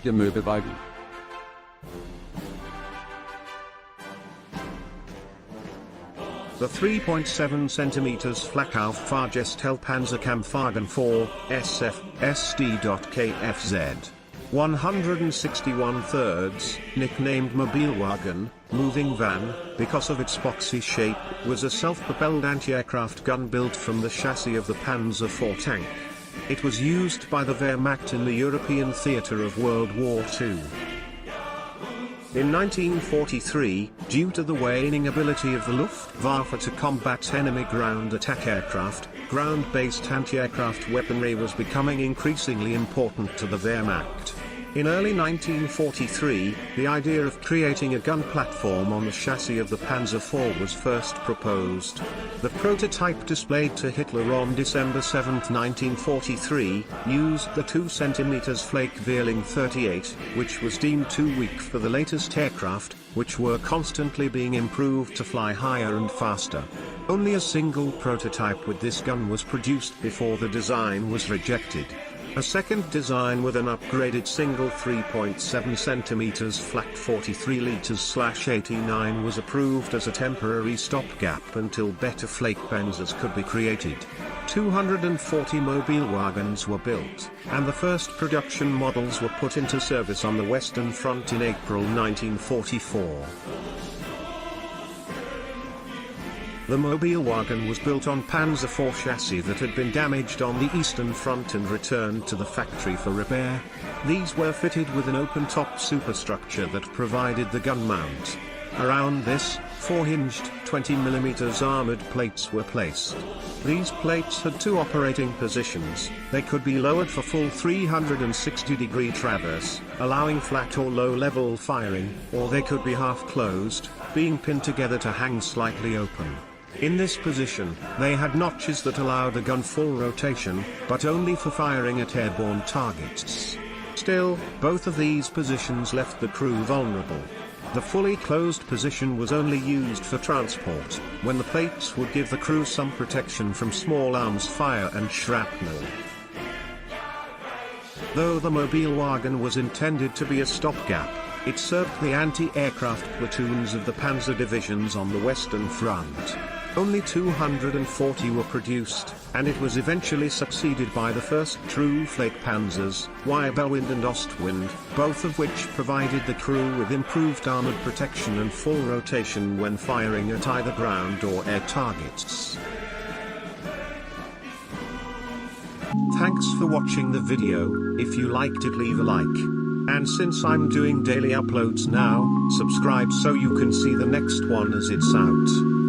Der Möbelwagen. The 3.7 cm Flakauffahrgestell-Panzerkampfwagen 4, SF, SD.KFZ. 161 thirds, nicknamed Möbelwagen, moving van, because of its boxy shape, was a self-propelled anti-aircraft gun built from the chassis of the Panzer IV tank. It was used by the Wehrmacht in the European theatre of World War II. In 1943, due to the waning ability of the Luftwaffe to combat enemy ground attack aircraft, ground-based anti-aircraft weaponry was becoming increasingly important to the Wehrmacht. In early 1943, the idea of creating a gun platform on the chassis of the Panzer IV was first proposed. The prototype displayed to Hitler on December 7, 1943, used the 2 cm Flak Vierling 38, which was deemed too weak for the latest aircraft, which were constantly being improved to fly higher and faster. Only a single prototype with this gun was produced before the design was rejected. A second design with an upgraded single 3.7 cm Flak 43 liters/89 was approved as a temporary stopgap until better flak Panzers could be created. 240 Möbelwagens were built, and the first production models were put into service on the Western Front in April 1944. The Möbelwagen was built on Panzer IV chassis that had been damaged on the Eastern Front and returned to the factory for repair. These were fitted with an open-top superstructure that provided the gun mount. Around this, 4-hinged, 20mm armored plates were placed. These plates had 2 operating positions. They could be lowered for full 360-degree traverse, allowing flat or low-level firing, or they could be half-closed, being pinned together to hang slightly open. In this position, they had notches that allowed the gun full rotation, but only for firing at airborne targets. Still, both of these positions left the crew vulnerable. The fully closed position was only used for transport, when the plates would give the crew some protection from small arms fire and shrapnel. Though the Möbelwagen was intended to be a stopgap, it served the anti-aircraft platoons of the Panzer divisions on the Western Front. Only 240 were produced, and it was eventually succeeded by the first true flak Panzers, Wirbelwind and Ostwind, both of which provided the crew with improved armored protection and full rotation when firing at either ground or air targets. Thanks for watching the video. If you liked it, leave a like. And since I'm doing daily uploads now, subscribe so you can see the next one as it's out.